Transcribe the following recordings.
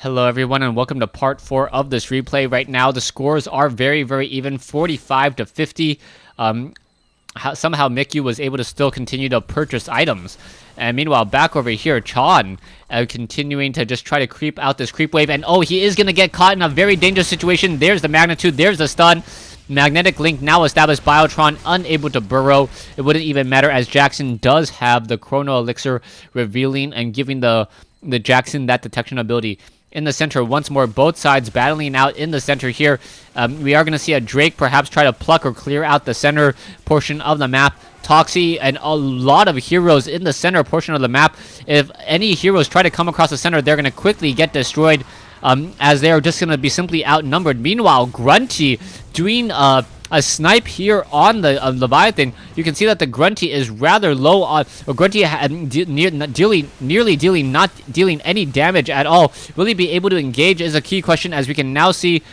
Hello everyone and welcome to part 4 of this replay. Right now the scores are very even, 45 to 50. Somehow Mikyu was able to still continue to purchase items. And meanwhile back over here, Chan continuing to just try to creep out this creep wave. And oh, he is going to get caught in a very dangerous situation. There's the magnitude, there's the stun. Magnetic link now established. Biotron unable to burrow. It wouldn't even matter as Jackson does have the Chrono Elixir, revealing and giving the Jackson that detection ability. In the center once more, both sides battling out in the center here. We are going to see a Drake perhaps try to pluck or clear out the center portion of the map. Toxie and a lot of heroes in the center portion of the map. If any heroes try to come across the center, they're going to quickly get destroyed, as they are just going to be simply outnumbered. Meanwhile, Grunty doing a snipe here on the Leviathan. You can see that the Grunty is rather low on, or Grunty nearly not dealing any damage at all. Will he be able to engage is a key question, as we can now see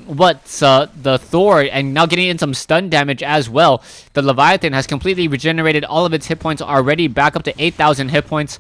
what's the Thor, and now getting in some stun damage as well. The Leviathan has completely regenerated all of its hit points already, back up to 8,000 hit points.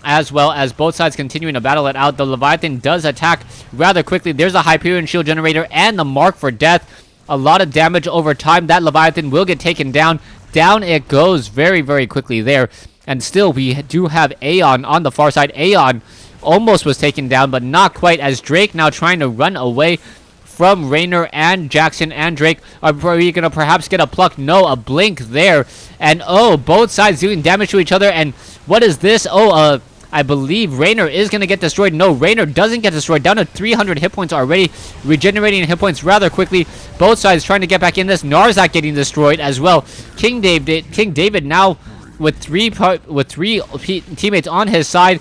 As well as both sides continuing to battle it out. The Leviathan does attack rather quickly. There's a Hyperion shield generator and the mark for death. A lot of damage over time. That Leviathan will get taken down. Down it goes very quickly there. And still, we do have Aeon on the far side. Aeon almost was taken down, but not quite, as Drake now trying to run away from Raynor and Jackson and Drake. Are we going to perhaps get a pluck? No, a blink there. And oh, both sides doing damage to each other. And what is this? Oh, I believe Raynor is going to get destroyed. No, Raynor doesn't get destroyed. Down to 300 hit points already. Regenerating hit points rather quickly. Both sides trying to get back in this. Narzak getting destroyed as well. King David now with three teammates on his side.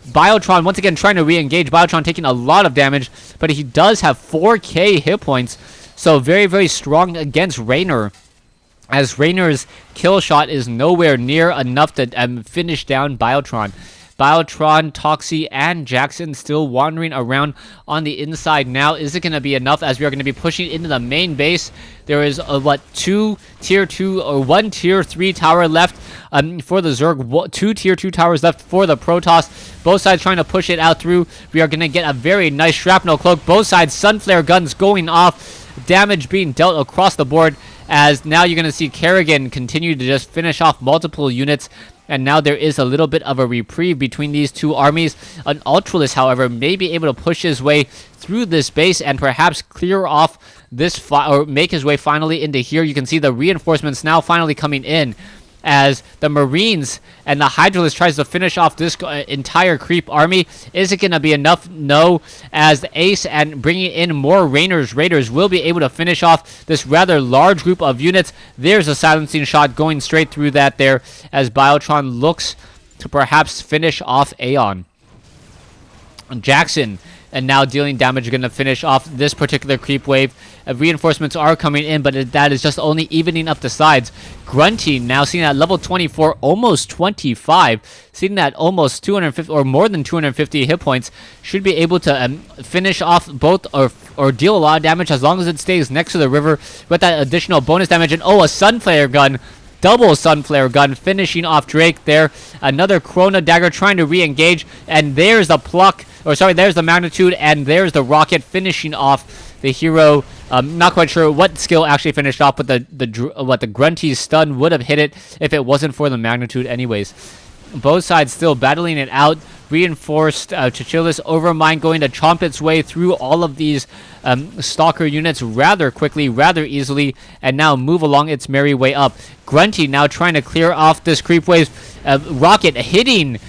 Biotron once again trying to re-engage. Biotron taking a lot of damage, but he does have 4k hit points. So very strong against Raynor, as Raynor's kill shot is nowhere near enough to finish down Biotron. Biotron, Toxie, and Jackson still wandering around on the inside now. Is it going to be enough, as we are going to be pushing into the main base? There is two tier 2 or one tier 3 tower left for the Zerg, two tier 2 towers left for the Protoss. Both sides trying to push it out through. We are going to get a very nice shrapnel cloak. Both sides Sunflare guns going off. Damage being dealt across the board, as now you're going to see Kerrigan continue to just finish off multiple units. And now there is a little bit of a reprieve between these two armies. An Ultralist, however, may be able to push his way through this base and perhaps clear off this, or make his way finally into here. You can see the reinforcements now finally coming in, as the Marines and the Hydralisk tries to finish off this entire creep army. Is it going to be enough? No, as the Ace and bringing in more Raiders will be able to finish off this rather large group of units. There's a silencing shot going straight through that there, as Biotron looks to perhaps finish off Aeon. Jackson and now dealing damage, going to finish off this particular creep wave. Reinforcements are coming in, but that is just only evening up the sides. Grunty now sitting at level 24, almost 25, sitting at almost 250 or more than 250 hit points, should be able to finish off both or deal a lot of damage, as long as it stays next to the river with that additional bonus damage. And oh, a Sunflare gun. Double Sunflare gun finishing off Drake there. Another Chrono Dagger trying to re-engage. And there's the pluck. Or sorry, there's the magnitude. And there's the rocket finishing off the hero. Not quite sure what skill actually finished off, but the Grunty's stun would have hit it if it wasn't for the magnitude anyways. Both sides still battling it out. Reinforced Chichilis Overmind going to chomp its way through all of these Stalker units rather quickly, rather easily, and now move along its merry way up. Grunty now trying to clear off this creep wave. Rocket hitting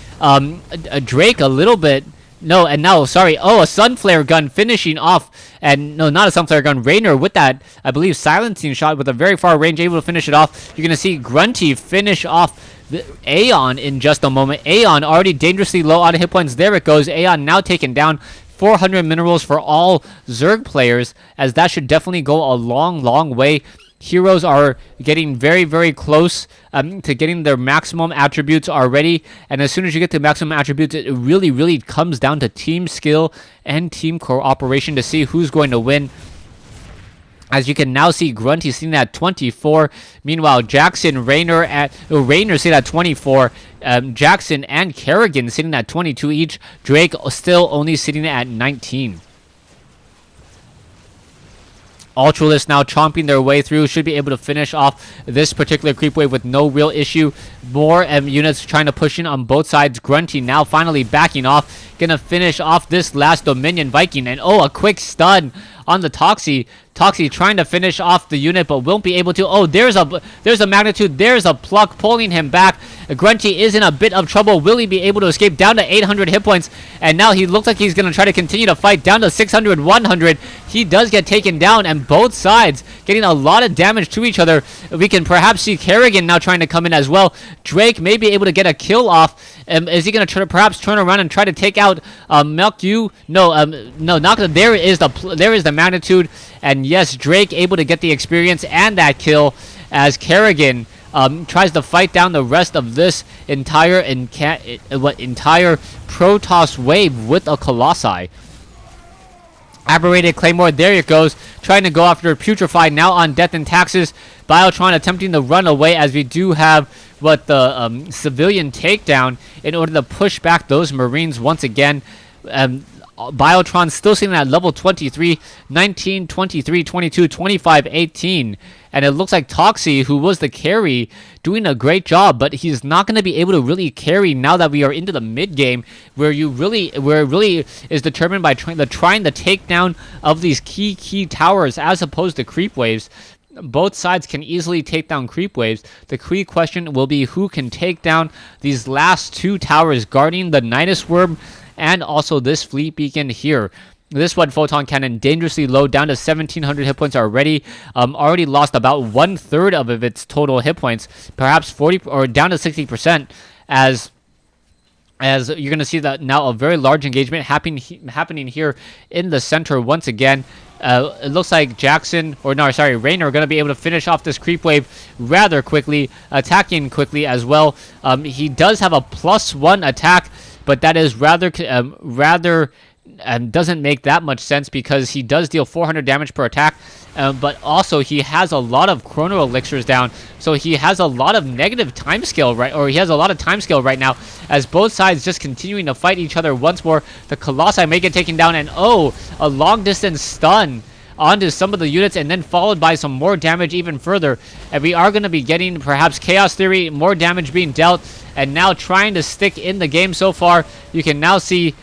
Drake a little bit. No, and now, sorry, oh, a Sunflare gun finishing off, and no, not a Sunflare gun, Raynor with that, I believe, silencing shot with a very far range, able to finish it off. You're going to see Grunty finish off Aeon in just a moment. Aeon already dangerously low on hit points. There it goes. Aeon now taken down. 400 minerals for all Zerg players, as that should definitely go a long way. Heroes are getting very close to getting their maximum attributes already, and as soon as you get to maximum attributes, it really comes down to team skill and team cooperation to see who's going to win. As you can now see, Grunty sitting at 24. Meanwhile, Jackson, Raynor sitting at 24. Jackson and Kerrigan sitting at 22 each. Drake still only sitting at 19. Ultralisk now chomping their way through, should be able to finish off this particular creep wave with no real issue. More units trying to push in on both sides. Grunty now finally backing off, gonna finish off this last Dominion Viking, and oh, a quick stun on the Toxie. Toxie trying to finish off the unit, but won't be able to. Oh, there's a magnitude, there's a pluck pulling him back. Grunty is in a bit of trouble. Will he be able to escape down to 800 hit points? And now he looks like he's going to try to continue to fight down to 600, 100. He does get taken down, and both sides getting a lot of damage to each other. We can perhaps see Kerrigan now trying to come in as well. Drake may be able to get a kill off. Is he going to perhaps turn around and try to take out Melq? No, not gonna. There is the magnitude, and yes, Drake able to get the experience and that kill as Kerrigan tries to fight down the rest of this entire Protoss wave with a Colossi. Aberrated Claymore, there it goes, trying to go after Putrefied, now on Death and Taxes. Biotron attempting to run away, as we do have the civilian takedown in order to push back those Marines once again. Biotron still sitting at level 23, 19, 23, 22, 25, 18. And it looks like Toxie, who was the carry, doing a great job, but he's not going to be able to really carry now that we are into the mid game, where it really is determined by trying the takedown of these key towers as opposed to creep waves. Both sides can easily take down creep waves. The key question will be who can take down these last two towers guarding the Nidus Worm and also this fleet beacon here. This one photon cannon dangerously low, down to 1700 hit points already. Already lost about 1/3 of its total hit points, perhaps 40 or down to 60%. As you're gonna see that now a very large engagement happening here in the center once again. It looks like Raynor going to be able to finish off this creep wave rather quickly, attacking quickly as well. He does have a +1 attack, but that is rather doesn't make that much sense because he does deal 400 damage per attack, but also he has a lot of chrono elixirs down, so he has a lot of negative time scale he has a lot of time scale right now, as both sides just continuing to fight each other once more. The Colossi may get taken down, and oh, a long distance stun onto some of the units, and then followed by some more damage even further. And we are going to be getting perhaps Chaos Theory, more damage being dealt, and now trying to stick in the game so far. You can now see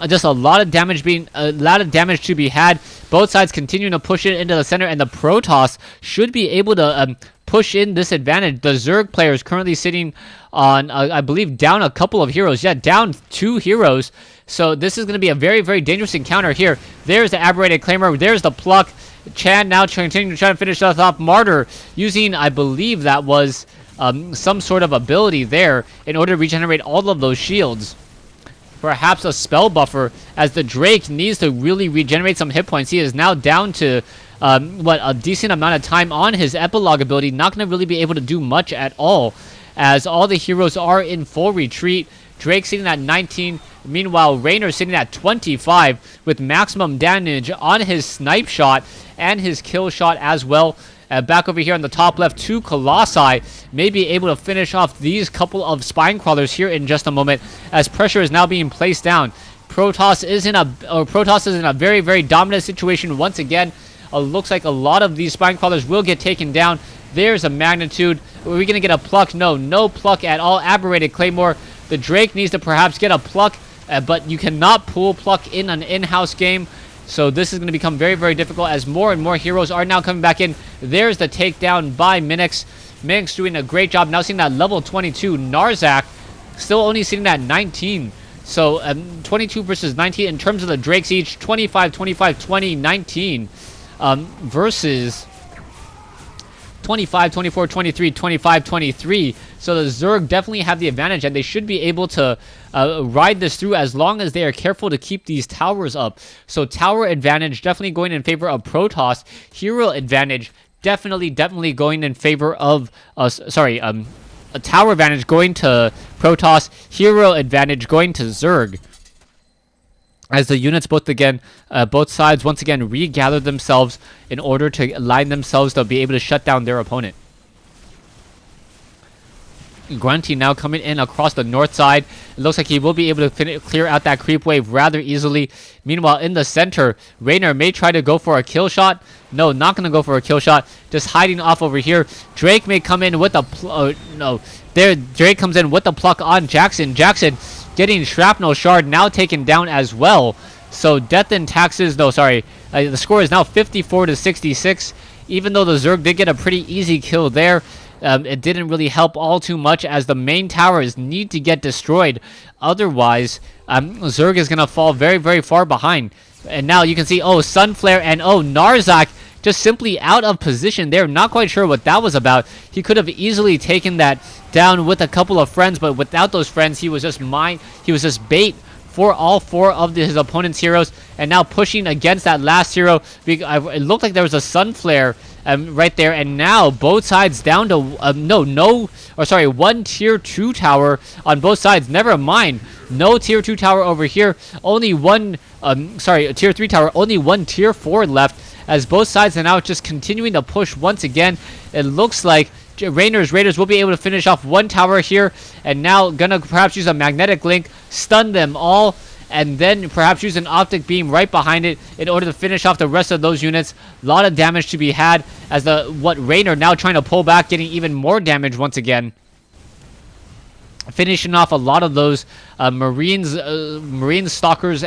just a lot of damage to be had. Both sides continuing to push it into the center, and the Protoss should be able to push in this advantage. The Zerg player is currently sitting on, I believe, down a couple of heroes. Yeah, down 2 heroes. So this is going to be a very, very dangerous encounter here. There's the Aberrated Claymore. There's the Pluck. Chan now continuing to try to finish us off. Martyr using, I believe that was some sort of ability there in order to regenerate all of those shields. Perhaps a spell buffer, as the Drake needs to really regenerate some hit points. He is now down to a decent amount of time on his epilogue ability. Not going to really be able to do much at all, as all the heroes are in full retreat. Drake sitting at 19. Meanwhile, Raynor sitting at 25 with maximum damage on his snipe shot and his kill shot as well. Back over here on the top left, 2 Colossi may be able to finish off these couple of spine crawlers here in just a moment, as pressure is now being placed down. Protoss is in a very, very dominant situation once again. Looks like a lot of these spine crawlers will get taken down. There's a magnitude. Are we going to get a pluck? No pluck at all. Aberrated Claymore. The Drake needs to perhaps get a pluck, but you cannot pull pluck in an in-house game. So this is going to become very, very difficult, as more and more heroes are now coming back in. There's the takedown by Minix. Minix doing a great job. Now seeing that level 22. Narzak still only sitting at 19. So 22 versus 19 in terms of the Drakes each. 25, 25, 20, 19 versus 25, 24, 23, 25, 23. So the Zerg definitely have the advantage, and they should be able to ride this through as long as they are careful to keep these towers up. So tower advantage definitely going in favor of Protoss. Hero advantage definitely going in favor of a tower advantage going to Protoss. Hero advantage going to Zerg, as the units both sides once again regather themselves in order to align themselves to be able to shut down their opponent. Grunty now coming in across the north side. It looks like he will be able to clear out that creep wave rather easily. Meanwhile, in the center, Raynor may try to go for a kill shot. No, not going to go for a kill shot. Just hiding off over here. Drake may come in with a... no. There, Drake comes in with the pluck on Jackson. Jackson getting Shrapnel Shard now taken down as well. So Death and Taxes... No, sorry. The score is now 54-66. Even though the Zerg did get a pretty easy kill there, it didn't really help all too much as the main towers need to get destroyed. Otherwise, Zerg is going to fall very, very far behind. And now you can see, oh, Sunflare and, oh, Narzak just simply out of position there. Not quite sure what that was about. He could have easily taken that down with a couple of friends, but without those friends, he was just bait for all four of his opponent's heroes. And now pushing against that last hero. It looked like there was a Sunflare right there, and now both sides down to one tier 2 tower on both sides. Never mind, no tier 2 tower over here, only one tier 3 tower, only one tier 4 left, as both sides are now just continuing to push once again. It looks like Raynor's Raiders will be able to finish off one tower here, and now gonna perhaps use a magnetic link, stun them all, and then perhaps use an optic beam right behind it in order to finish off the rest of those units. A lot of damage to be had as Raynor now trying to pull back, getting even more damage once again. Finishing off a lot of those Marine Stalkers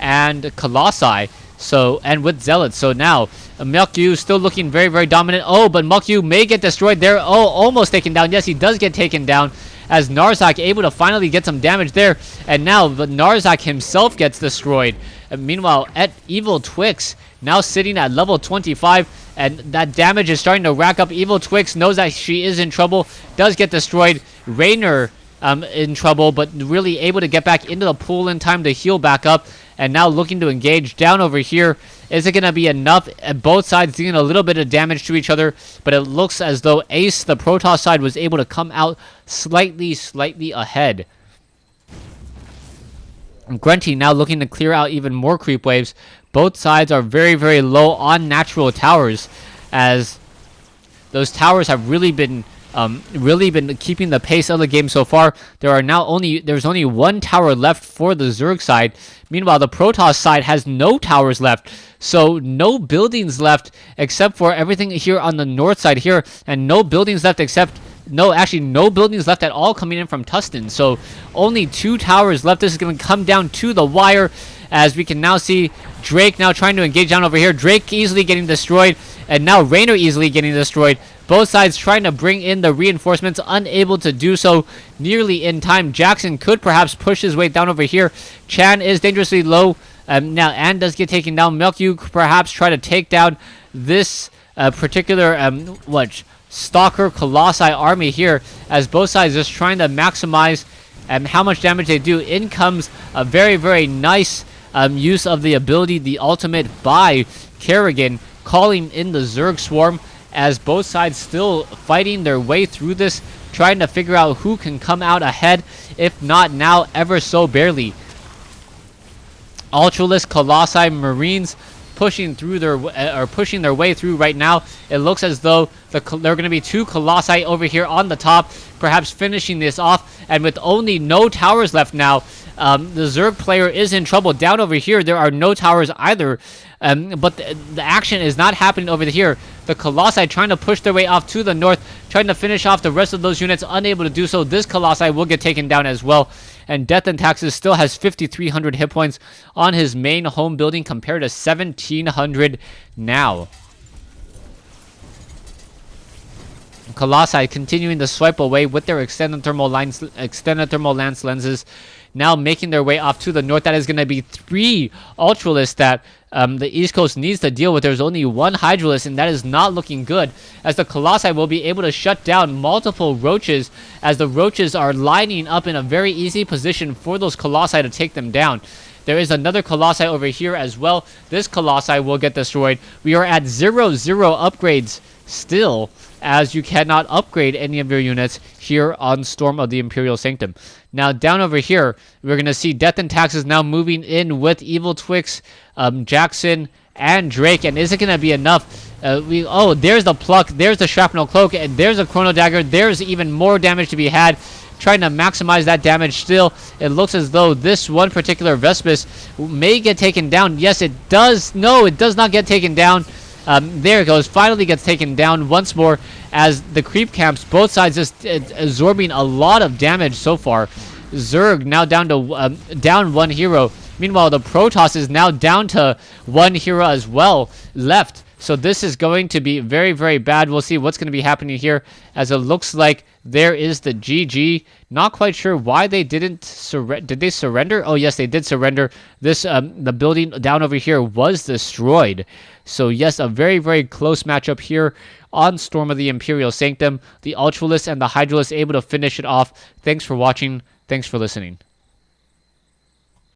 and Colossi. So, and with Zealots. So now, Mukyu still looking very, very dominant. Oh, but Mukyu may get destroyed there. Oh, almost taken down. Yes, he does get taken down, as Narzak able to finally get some damage there. And now the Narzak himself gets destroyed. And meanwhile, at Evil Twix now sitting at level 25, and that damage is starting to rack up. Evil Twix knows that she is in trouble, does get destroyed. Raynor in trouble, but really able to get back into the pool in time to heal back up. And now looking to engage down over here. Is it going to be enough? Both sides dealing a little bit of damage to each other, but it looks as though Ace, the Protoss side, was able to come out slightly ahead. Grunty now looking to clear out even more creep waves. Both sides are very, very low on natural towers, as those towers have really been keeping the pace of the game so far. There's only one tower left for the Zerg side. Meanwhile, the Protoss side has no towers left, so no buildings left except for everything here on the north side here, and no buildings left no buildings left at all coming in from Tustin. So only 2 towers left. This is going to come down to the wire, as we can now see Drake now trying to engage down over here. Drake easily getting destroyed, and now Raynor easily getting destroyed. Both sides trying to bring in the reinforcements, unable to do so nearly in time. Jackson could perhaps push his way down over here. Chan is dangerously low now and does get taken down. Mukyu perhaps try to take down this particular Stalker Colossi army here, as both sides just trying to maximize how much damage they do. In comes a very, very nice use of the ability, the ultimate by Kerrigan, calling in the Zerg Swarm, as both sides still fighting their way through this, trying to figure out who can come out ahead, if not now, ever so barely. Ultralisk Colossi Marines pushing their way through right now. It looks as though there are going to be 2 Colossi over here on the top, perhaps finishing this off, and with only no towers left now, the Zerg player is in trouble. Down over here, there are no towers either, but the action is not happening over here. The Colossi trying to push their way off to the north, trying to finish off the rest of those units, unable to do so. This Colossi will get taken down as well. And Death and Taxes still has 5,300 hit points on his main home building, compared to 1,700 now. Colossi continuing to swipe away with their extended thermal lance lenses, now making their way off to the north. That is going to be 3 Ultralisks that the East Coast needs to deal with. There's only 1 Hydralisk, and that is not looking good, as the Colossi will be able to shut down multiple Roaches, as the Roaches are lining up in a very easy position for those Colossi to take them down. There is another Colossi over here as well. This Colossi will get destroyed. We are at 0-0 upgrades still, as you cannot upgrade any of your units here on Storm of the Imperial Sanctum. Now down over here, we're going to see Death and Taxes now moving in with Evil Twix, Jackson, and Drake. And is it going to be enough? There's the pluck, there's the shrapnel cloak, and there's a chrono dagger. There's even more damage to be had. Trying to maximize that damage still. It looks as though this one particular Vespis may get taken down. Yes, it does. No, it does not get taken down. There it goes. Finally gets taken down once more as the creep camps, both sides just absorbing a lot of damage so far. Zerg now down to down one hero. Meanwhile, the Protoss is now down to one hero as well left. So this is going to be very, very bad. We'll see what's going to be happening here, as it looks like there is the GG. Not quite sure why they didn't surrender. Did they surrender? Oh, yes, they did surrender. This the building down over here was destroyed. So yes, a very, very close matchup here on Storm of the Imperial Sanctum. The Ultralisk and the Hydralisk able to finish it off. Thanks for watching. Thanks for listening.